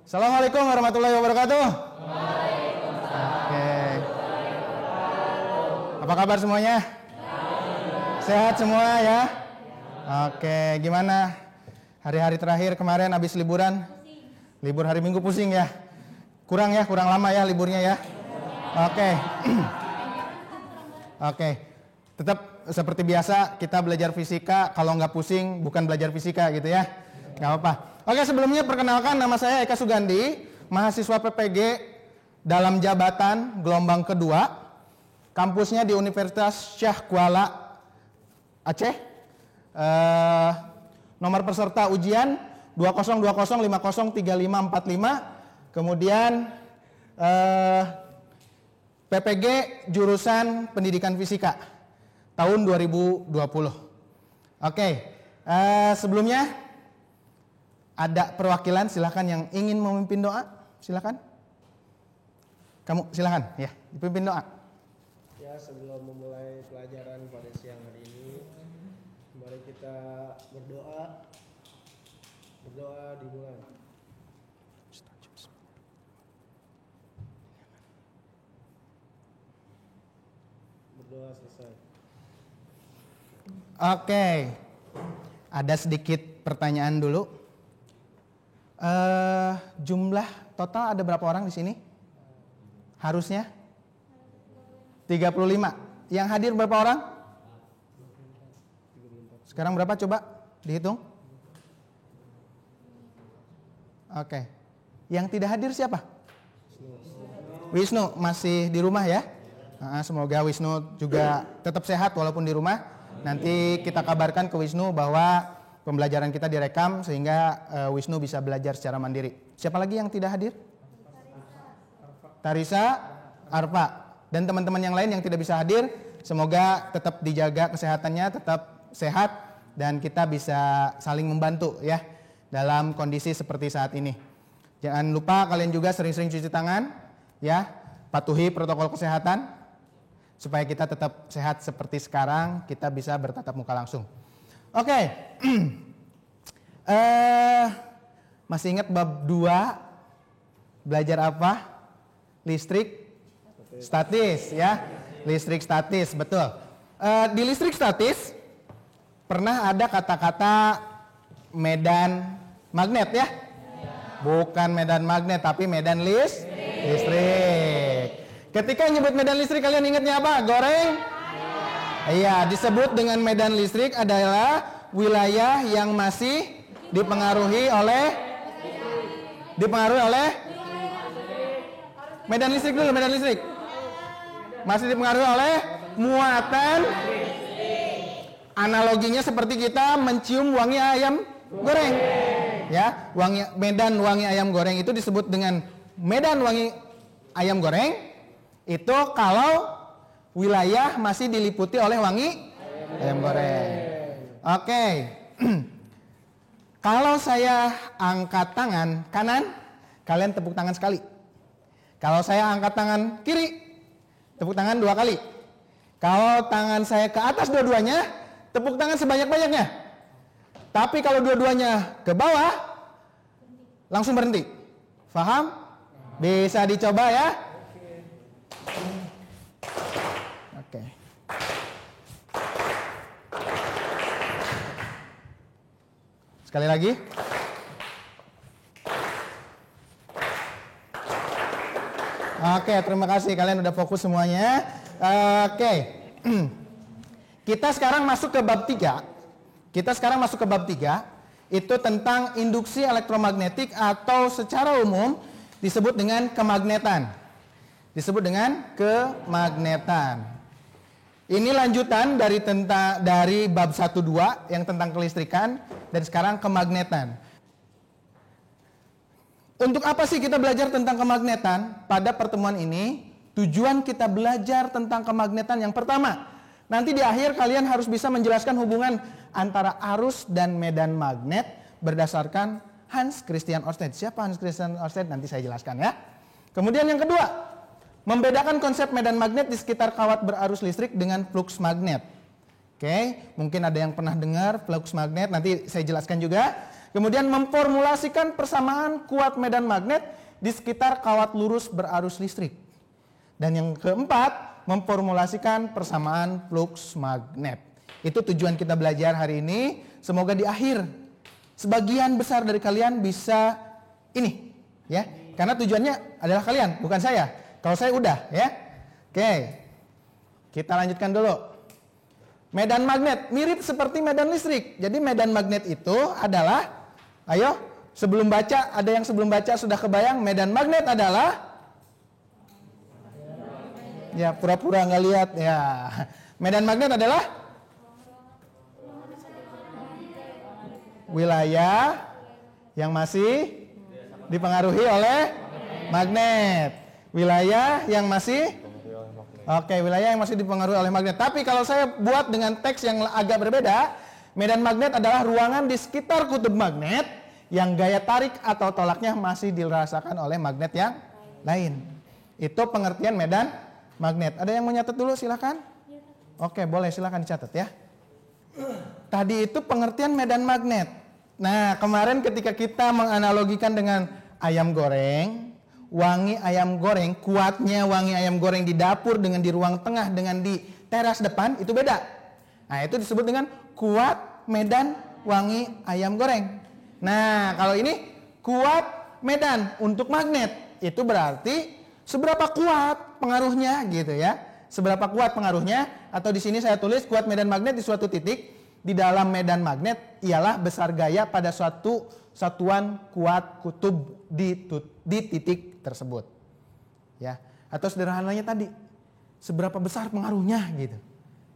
Assalamualaikum warahmatullahi wabarakatuh. Oke. Apa kabar semuanya? Sehat semua ya? Oke, gimana hari-hari terakhir kemarin habis liburan? Libur hari Minggu pusing ya? Kurang lama ya liburnya ya? Oke. Oke. Tetap seperti biasa kita belajar fisika, kalau nggak pusing bukan belajar fisika gitu ya. Nggak apa-apa. Oke, sebelumnya perkenalkan, nama saya Eka Sugandi, mahasiswa PPG dalam jabatan gelombang kedua, kampusnya di Universitas Syah Kuala Aceh. Nomor peserta ujian 2020503545, kemudian PPG jurusan Pendidikan Fisika tahun 2020. Oke, sebelumnya ada perwakilan, silakan yang ingin memimpin doa, silakan. Kamu silakan, ya, dipimpin doa. Ya, sebelum memulai pelajaran pada siang hari ini, mari kita berdoa. Berdoa dimulai. Berdoa selesai. Oke, ada sedikit pertanyaan dulu. Jumlah total ada berapa orang di sini? Harusnya 35. Yang hadir berapa orang? Sekarang berapa coba dihitung? Oke. Yang tidak hadir siapa? Wisnu masih di rumah ya? Semoga Wisnu juga tetap sehat walaupun di rumah. Nanti kita kabarkan ke Wisnu bahwa pembelajaran kita direkam sehingga Wisnu bisa belajar secara mandiri. Siapa lagi yang tidak hadir? Tarisa, Arfa, dan teman-teman yang lain yang tidak bisa hadir, semoga tetap dijaga kesehatannya, tetap sehat, dan kita bisa saling membantu ya dalam kondisi seperti saat ini. Jangan lupa kalian juga sering-sering cuci tangan, ya, patuhi protokol kesehatan supaya kita tetap sehat seperti sekarang, kita bisa bertatap muka langsung. Oke. Masih ingat bab 2 belajar apa? Listrik statis ya. Listrik statis, betul. Di listrik statis pernah ada kata-kata medan magnet ya? Bukan medan magnet tapi medan listrik. Ketika nyebut medan listrik kalian ingatnya apa? Goreng? Iya, disebut dengan medan listrik adalah wilayah yang masih dipengaruhi oleh medan listrik dulu, medan listrik. Masih dipengaruhi oleh muatan. Analoginya seperti kita mencium wangi ayam goreng. Ya, medan wangi ayam goreng itu disebut dengan medan wangi ayam goreng. Itu kalau wilayah masih diliputi oleh wangi ayam goreng. Oke. Kalau saya angkat tangan kanan, kalian tepuk tangan sekali. Kalau saya angkat tangan kiri, tepuk tangan 2 kali. Kalau tangan saya ke atas dua-duanya, tepuk tangan sebanyak-banyaknya. Tapi kalau dua-duanya ke bawah, langsung berhenti. Paham? Bisa dicoba ya? Oke. Sekali lagi. Oke, terima kasih kalian udah fokus semuanya. Oke. Kita sekarang masuk ke bab 3. Itu tentang induksi elektromagnetik atau secara umum disebut dengan kemagnetan. Ini lanjutan dari bab 1-2 yang tentang kelistrikan dan sekarang kemagnetan. Untuk apa sih kita belajar tentang kemagnetan? Pada pertemuan ini, tujuan kita belajar tentang kemagnetan yang pertama. Nanti di akhir kalian harus bisa menjelaskan hubungan antara arus dan medan magnet berdasarkan Hans Christian Ørsted. Siapa Hans Christian Ørsted? Nanti saya jelaskan ya. Kemudian yang kedua, membedakan konsep medan magnet di sekitar kawat berarus listrik dengan flux magnet. Oke, mungkin ada yang pernah dengar flux magnet, nanti saya jelaskan juga. Kemudian memformulasikan persamaan kuat medan magnet di sekitar kawat lurus berarus listrik. Dan yang keempat, memformulasikan persamaan flux magnet. Itu tujuan kita belajar hari ini. Semoga di akhir sebagian besar dari kalian bisa ini, ya. Karena tujuannya adalah kalian, bukan saya. Kalau saya udah, ya. Oke. Kita lanjutkan dulu. Medan magnet mirip seperti medan listrik. Jadi medan magnet itu adalah, ayo sebelum baca, ada yang sebelum baca sudah kebayang medan magnet adalah? Ya pura-pura nggak lihat ya. Medan magnet adalah wilayah yang masih dipengaruhi oleh magnet. Wilayah yang masih wilayah yang masih dipengaruhi oleh magnet. Tapi kalau saya buat dengan teks yang agak berbeda, medan magnet adalah ruangan di sekitar kutub magnet yang gaya tarik atau tolaknya masih dirasakan oleh magnet yang lain. Itu pengertian medan magnet. Ada yang mau nyatet dulu silakan? Oke, boleh silakan dicatat ya. Tadi itu pengertian medan magnet. Nah, kemarin ketika kita menganalogikan dengan ayam goreng, wangi ayam goreng, kuatnya wangi ayam goreng di dapur dengan di ruang tengah dengan di teras depan itu beda. Nah, itu disebut dengan kuat medan wangi ayam goreng. Nah, kalau ini kuat medan untuk magnet, itu berarti seberapa kuat pengaruhnya gitu ya. Seberapa kuat pengaruhnya, atau di sini saya tulis kuat medan magnet di suatu titik. Di dalam medan magnet ialah besar gaya pada suatu satuan kuat kutub di titik tersebut. Ya, atau sederhananya tadi, seberapa besar pengaruhnya gitu.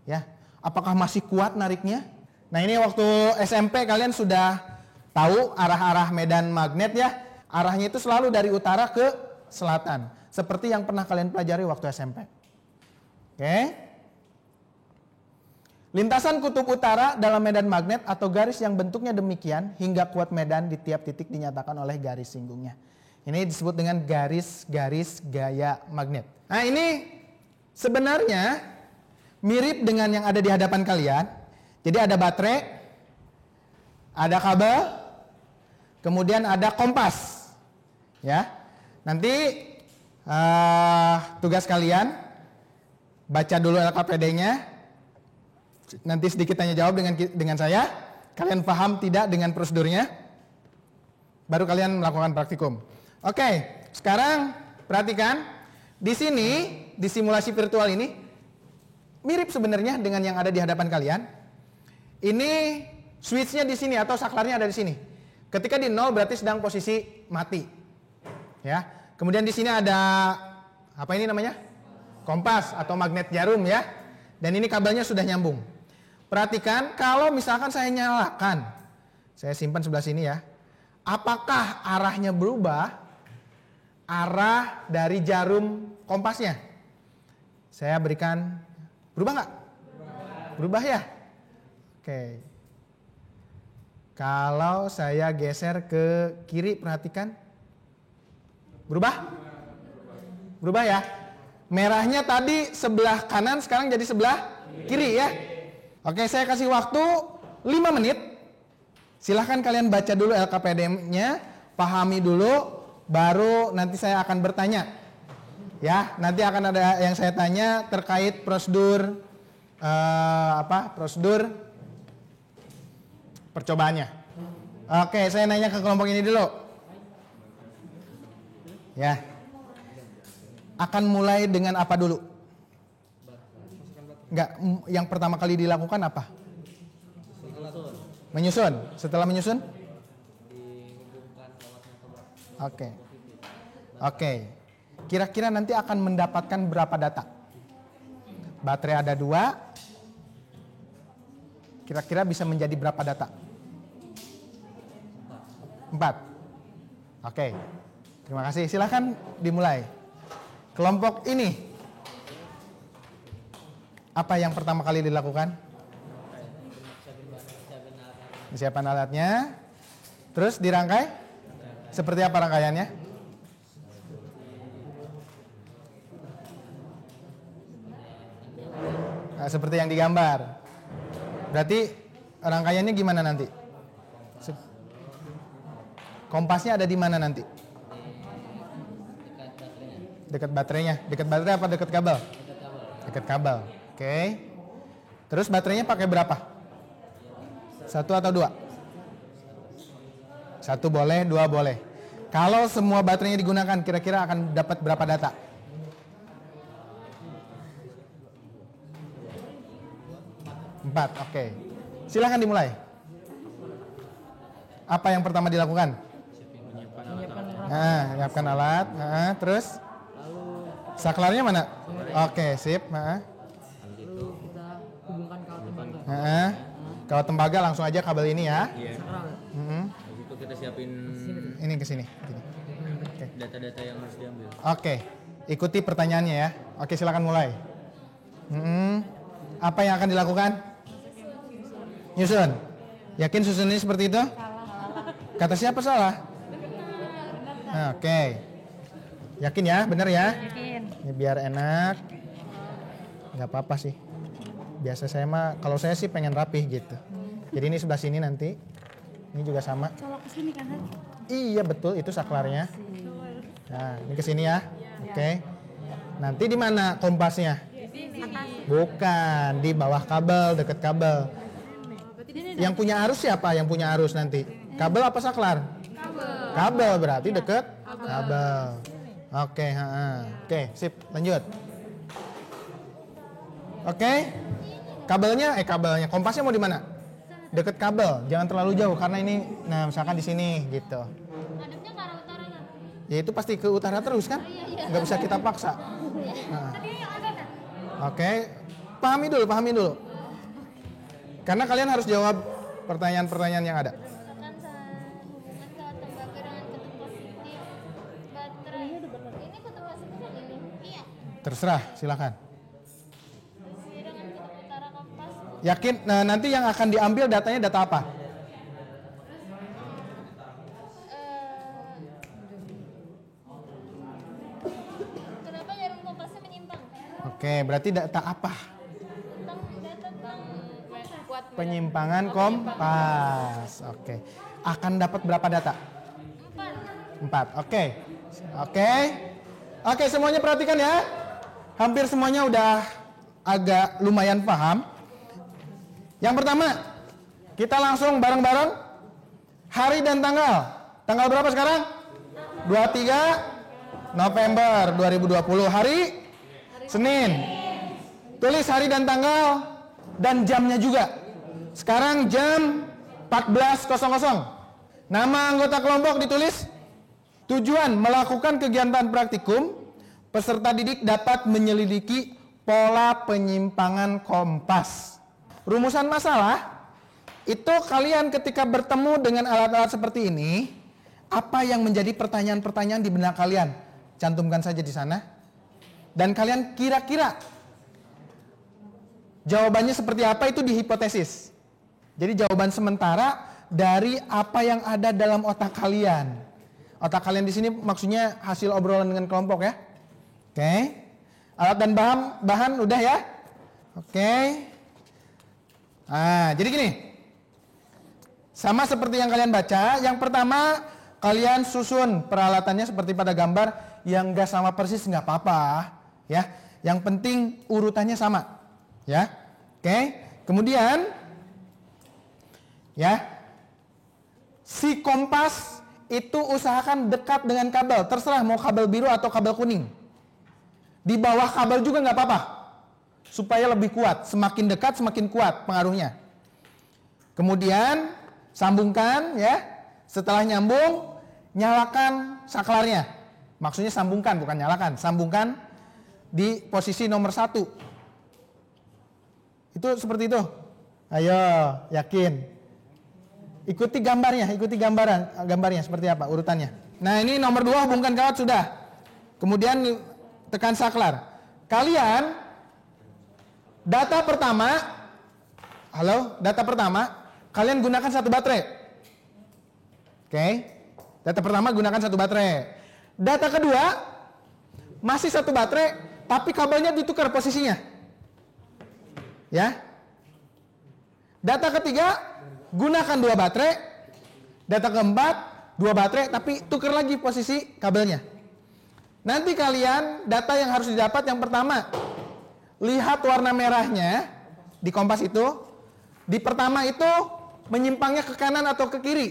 Ya, apakah masih kuat nariknya? Nah, ini waktu SMP kalian sudah tahu arah-arah medan magnet ya. Arahnya itu selalu dari utara ke selatan, seperti yang pernah kalian pelajari waktu SMP. Oke. Lintasan kutub utara dalam medan magnet atau garis yang bentuknya demikian hingga kuat medan di tiap titik dinyatakan oleh garis singgungnya. Ini disebut dengan garis-garis gaya magnet. Nah, ini sebenarnya mirip dengan yang ada di hadapan kalian. Jadi ada baterai, ada kabel, kemudian ada kompas. Ya. Nanti tugas kalian baca dulu LKPD-nya. Nanti sedikit tanya jawab dengan saya. Kalian paham tidak dengan prosedurnya? Baru kalian melakukan praktikum. Oke, sekarang perhatikan. Di sini, di simulasi virtual ini, mirip sebenarnya dengan yang ada di hadapan kalian. Ini switch-nya di sini atau saklarnya ada di sini. Ketika di 0 berarti sedang posisi mati. Ya. Kemudian di sini ada apa ini namanya? Kompas atau magnet jarum ya. Dan ini kabelnya sudah nyambung. Perhatikan kalau misalkan saya nyalakan. Saya simpan sebelah sini ya. Apakah arahnya berubah? Arah dari jarum kompasnya. Saya berikan, berubah nggak? Berubah ya? Oke. Kalau saya geser ke kiri, perhatikan. Berubah? Berubah ya? Merahnya tadi sebelah kanan, sekarang jadi sebelah kiri ya. Oke, saya kasih waktu 5 menit. Silahkan kalian baca dulu LKPD-nya, pahami dulu, baru nanti saya akan bertanya. Ya, nanti akan ada yang saya tanya terkait prosedur prosedur percobaannya. Oke, saya nanya ke kelompok ini dulu. Ya. Akan mulai dengan apa dulu? Enggak, yang pertama kali dilakukan apa? Menyusun. Setelah menyusun? Oke. Oke. Kira-kira nanti akan mendapatkan berapa data? Baterai ada 2. Kira-kira bisa menjadi berapa data? 4. Oke. Terima kasih. Silakan dimulai. Kelompok ini, apa yang pertama kali dilakukan? Siapkan alatnya. Terus dirangkai? Seperti apa rangkaiannya? Nah, seperti yang digambar. Berarti rangkaiannya gimana nanti? Kompasnya ada di mana nanti? Dekat baterainya. Dekat baterai apa dekat kabel? Dekat kabel. Oke. Terus baterainya pakai berapa? 1 atau 2? 1 boleh, 2 boleh. Kalau semua baterainya digunakan, kira-kira akan dapat berapa data? 4, oke. Silahkan dimulai. Apa yang pertama dilakukan? Menyiapkan alat. Terus? Saklarnya mana? Oke, sip. Lalu kita hubungkan kawat tembaga. Kawat tembaga langsung aja kabel ini ya. Iya. Habis itu kita siapin Ini ke sini. data-data yang harus diambil. Oke, ikuti pertanyaannya ya. Oke, silakan mulai. Apa yang akan dilakukan? Nyusun. Yakin susunnya seperti itu? Kata siapa salah? Oke. Yakin ya? Benar ya? Yakin. Ini biar enak. Nggak apa-apa sih. Biasa saya mah, kalau saya sih pengen rapih gitu. Jadi ini sebelah sini nanti. Ini juga sama. Colok ke sini kan? Iya betul, itu saklarnya. Nah, ini ke sini ya. Oke. Nanti di mana kompasnya? Bukan, di bawah kabel, dekat kabel. Yang punya arus siapa? Yang punya arus nanti? Kabel apa saklar? Kabel berarti deket kabel. Oke, oke, sip, lanjut. Oke. Kabelnya, kompasnya mau di mana? Deket kabel, jangan terlalu jauh karena ini, nah misalkan di sini gitu. Ngadepnya ke arah utara kan? Ya itu pasti ke utara terus kan? Nggak bisa kita paksa. Tadi yang ada kan? Oke, pahami dulu. Karena kalian harus jawab pertanyaan-pertanyaan yang ada. Misalkan hubungan kawat tembaga dengan kutub positif baterai. Ini kutub positif yang ini? Iya. Terserah, silakan. Ini dengan kutub utara kompas. Yakin? Nah, nanti yang akan diambil datanya data apa? Kenapa jarum kompasnya menyimpang? Oke, berarti data apa? Tentang kuat Penyimpangan kompas. Oke. Akan dapat berapa data? 4. Oke, semuanya perhatikan ya. Hampir semuanya udah agak lumayan paham. Yang pertama, kita langsung bareng-bareng hari dan tanggal. Tanggal berapa sekarang? 23 November 2020. Hari Senin. Tulis hari dan tanggal dan jamnya juga. Sekarang jam 14.00. Nama anggota kelompok ditulis. Tujuan melakukan kegiatan praktikum, peserta didik dapat menyelidiki pola penyimpangan kompas. Rumusan masalah itu kalian ketika bertemu dengan alat-alat seperti ini, apa yang menjadi pertanyaan-pertanyaan di benak kalian? Cantumkan saja di sana. Dan kalian kira-kira jawabannya seperti apa itu di hipotesis. Jadi jawaban sementara dari apa yang ada dalam otak kalian. Otak kalian di sini maksudnya hasil obrolan dengan kelompok ya. Oke. Alat dan bahan udah ya. Oke. Nah, jadi gini. Sama seperti yang kalian baca, yang pertama kalian susun peralatannya seperti pada gambar, yang enggak sama persis enggak apa-apa, ya. Yang penting urutannya sama. Ya. Oke. Kemudian ya. Si kompas itu usahakan dekat dengan kabel, terserah mau kabel biru atau kabel kuning. Di bawah kabel juga nggak apa-apa, supaya lebih kuat. Semakin dekat semakin kuat pengaruhnya. Kemudian sambungkan ya. Setelah nyambung, nyalakan saklarnya. Maksudnya sambungkan, bukan nyalakan. Sambungkan di posisi nomor 1. Itu seperti itu. Ayo, yakin. Ikuti gambarnya seperti apa urutannya. Nah, ini nomor 2 hubungkan kawat sudah. Kemudian tekan saklar. Kalian data pertama kalian gunakan 1 baterai. Oke. Data pertama gunakan 1 baterai. Data kedua masih 1 baterai tapi kabelnya ditukar posisinya. Ya. Data ketiga gunakan 2 baterai. Data keempat 2 baterai tapi tuker lagi posisi kabelnya. Nanti kalian data yang harus didapat yang pertama, lihat warna merahnya di kompas itu. Di pertama itu menyimpangnya ke kanan atau ke kiri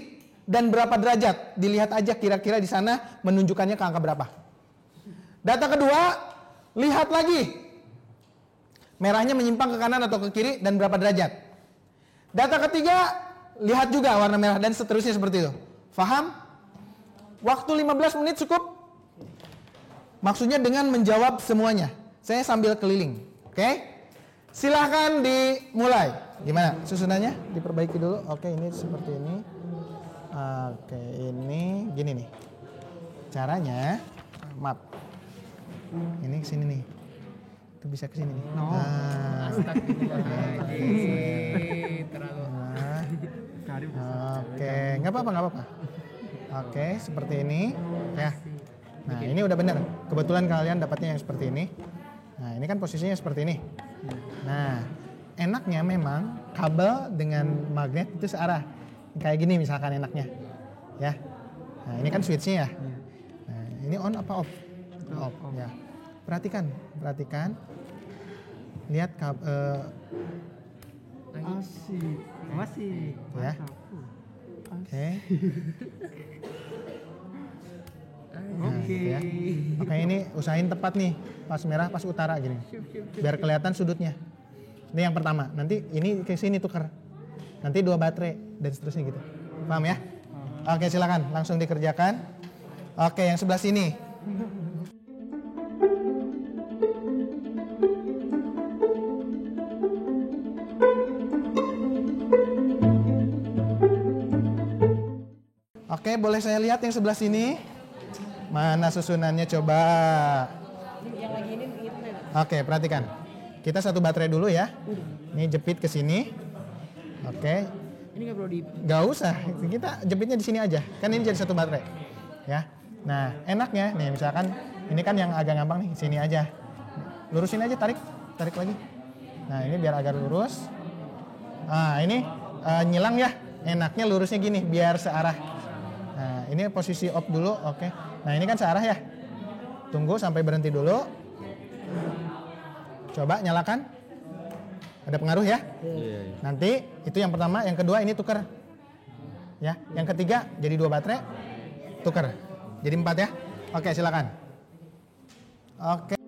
dan berapa derajat. Dilihat aja kira-kira di sana menunjukkannya ke angka berapa. Data kedua, lihat lagi merahnya menyimpang ke kanan atau ke kiri dan berapa derajat. Data ketiga, lihat juga warna merah dan seterusnya seperti itu. Paham? Waktu 15 menit cukup? Maksudnya dengan menjawab semuanya. Saya sambil keliling. Oke? Silahkan dimulai. Gimana susunannya? Diperbaiki dulu. Oke, ini seperti ini. Oke, ini gini nih. Caranya, maaf. Ini kesini nih. Itu bisa kesini nih. Oke, nggak apa-apa. Oke, seperti ini. Ya. Nah, ini udah benar. Kebetulan kalian dapatnya yang seperti ini. Nah, ini kan posisinya seperti ini. Nah, enaknya memang kabel dengan magnet itu searah. Kayak gini misalkan enaknya. Ya. Nah, ini kan switch-nya ya. Nah, ini on apa off? Off. Ya. Perhatikan. Lihat Masih. Ya. Oke. Ya. Oke, ini usahain tepat nih, pas merah, pas utara gini, biar kelihatan sudutnya. Ini yang pertama. Nanti ini ke sini tuker. Nanti 2 baterai dan seterusnya gitu. Paham ya? Oke, silakan langsung dikerjakan. Oke, yang sebelah sini. Oke, boleh saya lihat yang sebelah sini? Mana susunannya coba? Yang lagi ini Oke, perhatikan. Kita 1 baterai dulu ya. Ini jepit ke sini. Oke. ini nggak perlu di. Gak usah. Kita jepitnya di sini aja. Kan ini jadi 1 baterai. Ya. Nah, enaknya nih misalkan ini kan yang agak gampang nih, sini aja. Lurusin aja, tarik lagi. Nah, ini biar agak lurus. Nah, ini nyilang ya. Enaknya lurusnya gini biar searah. Nah, ini posisi off dulu, oke. Nah, ini kan searah ya. Tunggu sampai berhenti dulu. Coba nyalakan. Ada pengaruh ya? Iya. Nanti itu yang pertama, yang kedua ini tuker. Ya, yang ketiga jadi 2 baterai, tuker. Jadi 4 ya. Oke, silakan. Oke.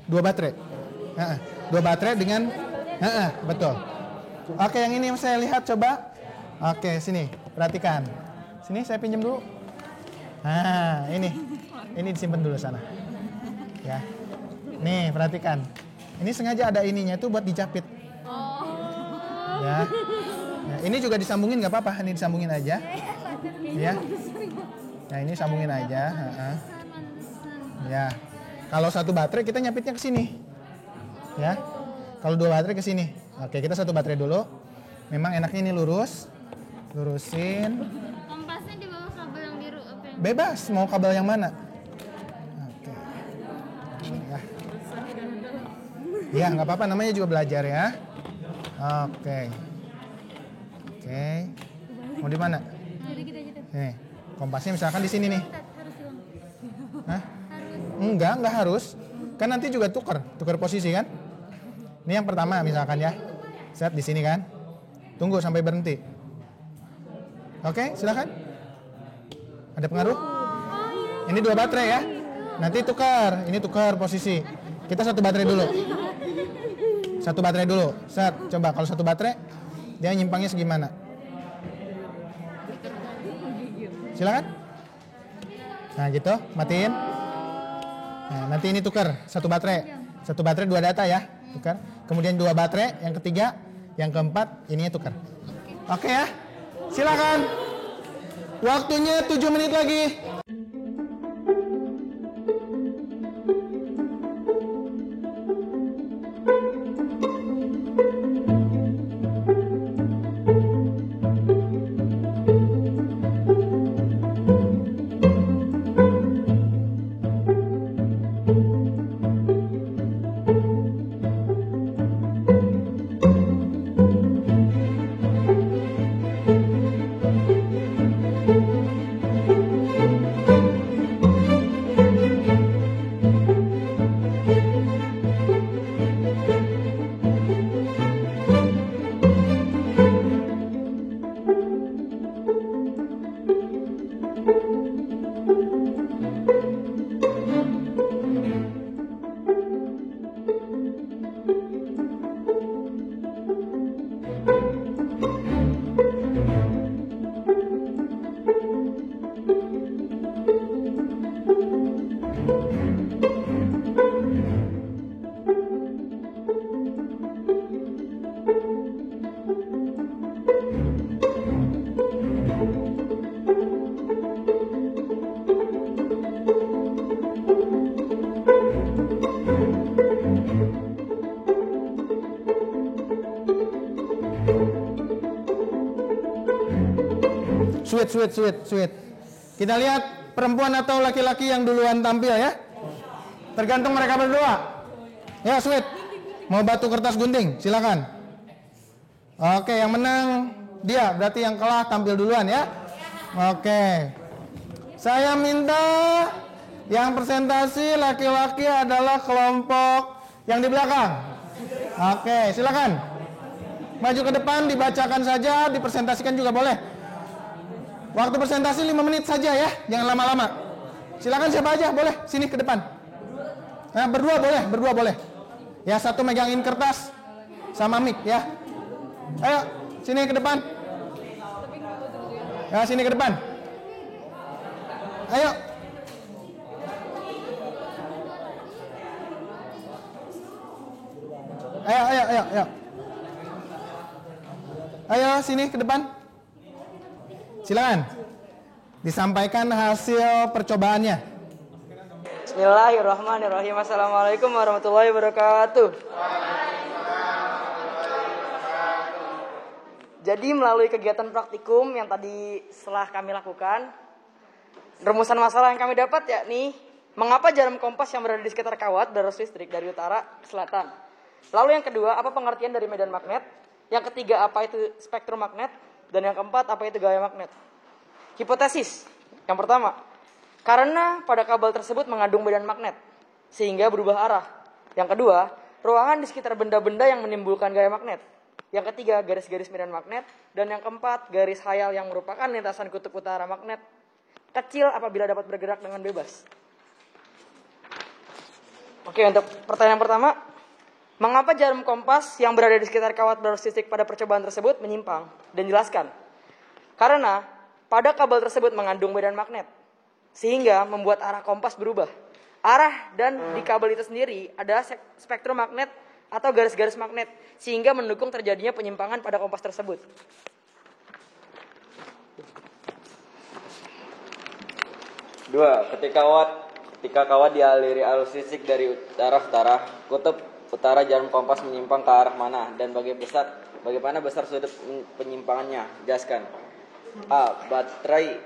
Dua baterai. 2 baterai dengan betul. Oke, yang ini yang saya lihat coba. Oke, sini, perhatikan. Sini saya pinjam dulu. Nah, ini disimpan dulu sana. Ya. Nih, perhatikan. Ini sengaja ada ininya itu buat dijapit. Ya. Nah, ini juga disambungin nggak apa-apa, ini disambungin aja. Ya. Nah, ini sambungin aja. Ya. Kalau 1 baterai kita nyapitnya ke sini. Ya. Kalau 2 baterai ke sini. Oke, kita 1 baterai dulu. Memang enaknya ini lurus. Lurusin. Kompasnya di bawah kabel yang biru apa yang? Bebas, mau kabel yang mana? Oke. Ya. Ya, nggak apa-apa, namanya juga belajar ya. Oke. Oke. Mau di mana? Jadi kita aja deh. Nih, kompasnya misalkan di sini nih. Harus hilang. Hah? Harus. Enggak harus. Kan nanti juga tukar posisi kan? Ini yang pertama misalkan ya. Set di sini kan. Tunggu sampai berhenti. Oke, silakan. Ada pengaruh? Ini 2 baterai ya. Nanti tukar. Ini tukar posisi. Kita 1 baterai dulu. 1 baterai dulu. Set, coba kalau 1 baterai dia nyimpangnya segimana? Silakan. Nah, gitu. Matiin. Nah, nanti ini tukar 1 baterai. 1 baterai 2 data ya. Tukar. Kemudian 2 baterai, yang ketiga, yang keempat ininya tukar. Oke ya. Silakan. Waktunya 7 menit lagi. Sweet. Kita lihat perempuan atau laki-laki yang duluan tampil ya. Tergantung mereka berdua. Ya, Sweet. Mau batu kertas gunting, silakan. Oke, yang menang dia, berarti yang kalah tampil duluan ya. Oke. Saya minta yang presentasi laki-laki adalah kelompok yang di belakang. Oke, silakan. Maju ke depan, dibacakan saja, dipresentasikan juga boleh. Waktu presentasi 5 menit saja ya, jangan lama-lama. Silakan siapa aja, boleh, sini ke depan. Nah, berdua boleh. Ya, satu megangin kertas sama mic ya. Ayo, sini ke depan. Ya, sini ke depan. Ayo. Ayo. Ayo, sini ke depan. Silakan. Disampaikan hasil percobaannya. Bismillahirrahmanirrahim. Assalamualaikum warahmatullahi wabarakatuh. Jadi melalui kegiatan praktikum yang tadi setelah kami lakukan, rumusan masalah yang kami dapat yakni mengapa jarum kompas yang berada di sekitar kawat berarus listrik dari utara ke selatan. Lalu yang kedua, apa pengertian dari medan magnet? Yang ketiga, apa itu spektrum magnet? Dan yang keempat, apa itu gaya magnet? Hipotesis. Yang pertama, karena pada kabel tersebut mengandung medan magnet, sehingga berubah arah. Yang kedua, ruangan di sekitar benda-benda yang menimbulkan gaya magnet. Yang ketiga, garis-garis medan magnet. Dan yang keempat, garis khayal yang merupakan lintasan kutub utara magnet kecil apabila dapat bergerak dengan bebas. Oke, untuk pertanyaan pertama, mengapa jarum kompas yang berada di sekitar kawat berarus listrik pada percobaan tersebut menyimpang? Dan jelaskan. Karena pada kabel tersebut mengandung medan magnet, sehingga membuat arah kompas berubah. Arah dan di kabel itu sendiri ada spektrum magnet atau garis-garis magnet, sehingga mendukung terjadinya penyimpangan pada kompas tersebut. Dua, ketika kawat dialiri arus listrik dari utara, kutub utara jarum kompas menyimpang ke arah mana dan bagaimana besar sudut penyimpangannya? Jelaskan. A. Baterai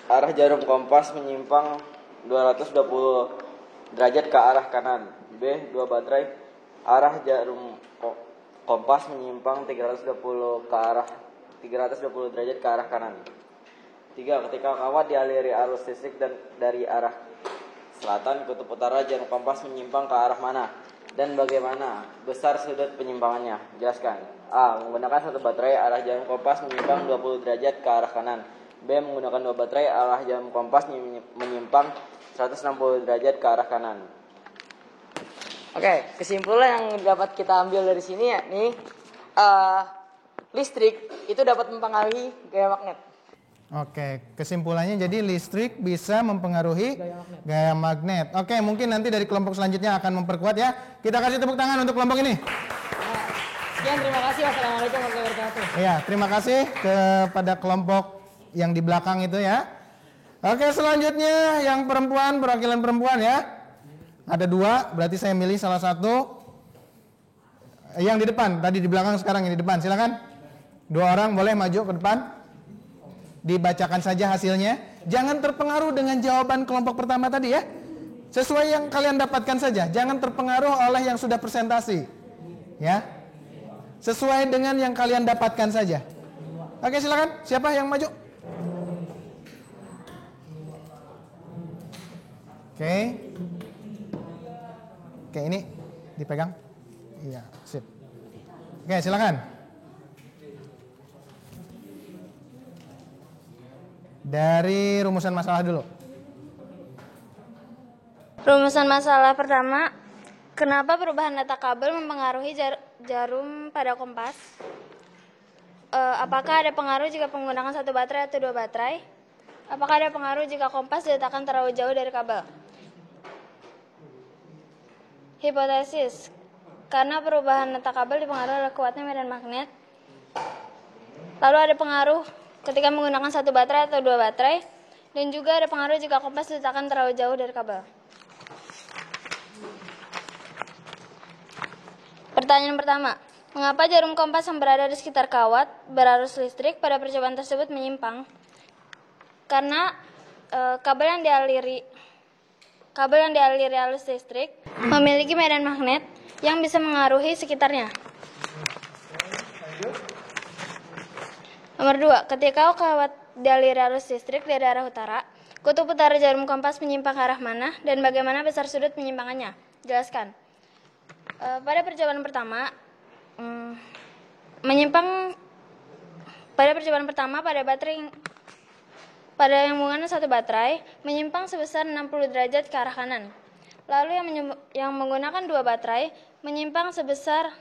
arah jarum kompas menyimpang 220 derajat ke arah kanan. B. Dua baterai arah jarum kompas menyimpang 320 derajat ke arah kanan. 3. Ketika kawat dialiri arus listrik dari arah selatan, kutub utara jarum kompas menyimpang ke arah mana dan bagaimana besar sudut penyimpangannya? Jelaskan. A. Menggunakan satu baterai arah jarum kompas menyimpang 20 derajat ke arah kanan. B. Menggunakan dua baterai arah jarum kompas menyimpang 160 derajat ke arah kanan. Oke, kesimpulan yang dapat kita ambil dari sini yakni listrik itu dapat mempengaruhi gaya magnet. Oke, kesimpulannya jadi listrik bisa mempengaruhi gaya magnet. Oke, mungkin nanti dari kelompok selanjutnya akan memperkuat ya. Kita kasih tepuk tangan untuk kelompok ini. Sekian, terima kasih. Wassalamualaikum warahmatullahi wabarakatuh. Iya, terima kasih kepada kelompok yang di belakang itu ya. Oke, selanjutnya yang perempuan, perwakilan perempuan ya. Ada 2, berarti saya milih salah satu. Yang di depan, tadi di belakang, sekarang yang di depan, silakan. 2 orang boleh maju ke depan. Dibacakan saja hasilnya. Jangan terpengaruh dengan jawaban kelompok pertama tadi ya. Sesuai yang kalian dapatkan saja. Jangan terpengaruh oleh yang sudah presentasi. Ya. Sesuai dengan yang kalian dapatkan saja. Oke, silakan. Siapa yang maju? Oke, ini dipegang. Iya, sip. Oke, silakan. Dari rumusan masalah dulu. Rumusan masalah pertama, kenapa perubahan data kabel mempengaruhi jarum pada kompas? Apakah ada pengaruh jika menggunakan satu baterai atau 2 baterai? Apakah ada pengaruh jika kompas diletakkan terlalu jauh dari kabel? Hipotesis, karena perubahan data kabel dipengaruhi oleh kuatnya medan magnet. Lalu ada pengaruh ketika menggunakan satu baterai atau 2 baterai, dan juga ada pengaruh jika kompas diletakkan terlalu jauh dari kabel. Pertanyaan pertama, mengapa jarum kompas yang berada di sekitar kawat berarus listrik pada percobaan tersebut menyimpang? karena kabel yang dialiri arus listrik memiliki medan magnet yang bisa mengaruhi sekitarnya. Nomor 2, ketika kawat dialiri arus listrik dari arah utara, kutub utara jarum kompas menyimpang ke arah mana dan bagaimana besar sudut penyimpangannya? Jelaskan. Pada percobaan pertama, pada yang menggunakan satu baterai menyimpang sebesar 60 derajat ke arah kanan. Lalu yang menggunakan dua baterai menyimpang sebesar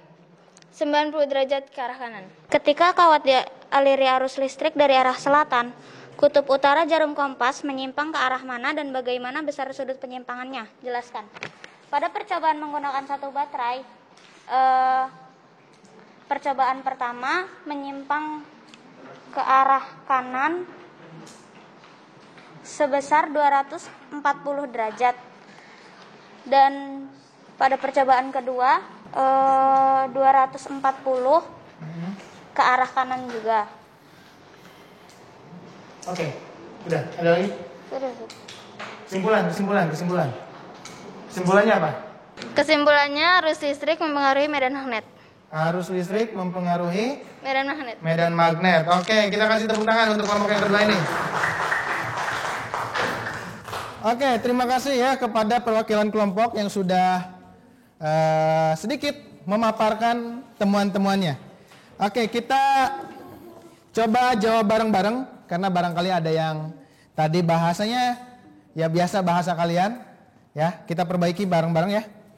90 derajat ke arah kanan. Ketika kawat dialiri arus listrik dari arah selatan, kutub utara jarum kompas menyimpang ke arah mana dan bagaimana besar sudut penyimpangannya? Jelaskan. Pada percobaan menggunakan satu baterai, percobaan pertama menyimpang ke arah kanan sebesar 240 derajat. Dan pada percobaan kedua 240 ke arah kanan juga. Oke, udah. Ada lagi? Kesimpulan. Kesimpulannya apa? Kesimpulannya, arus listrik mempengaruhi medan magnet. Arus listrik mempengaruhi Medan magnet. Oke, kita kasih tepuk tangan untuk kelompok yang kedua ini. Oke, terima kasih ya kepada perwakilan kelompok yang sudah sedikit memaparkan temuan-temuannya. Oke, kita coba jawab bareng-bareng karena barangkali ada yang tadi bahasanya ya biasa bahasa kalian. Ya, kita perbaiki bareng-bareng ya.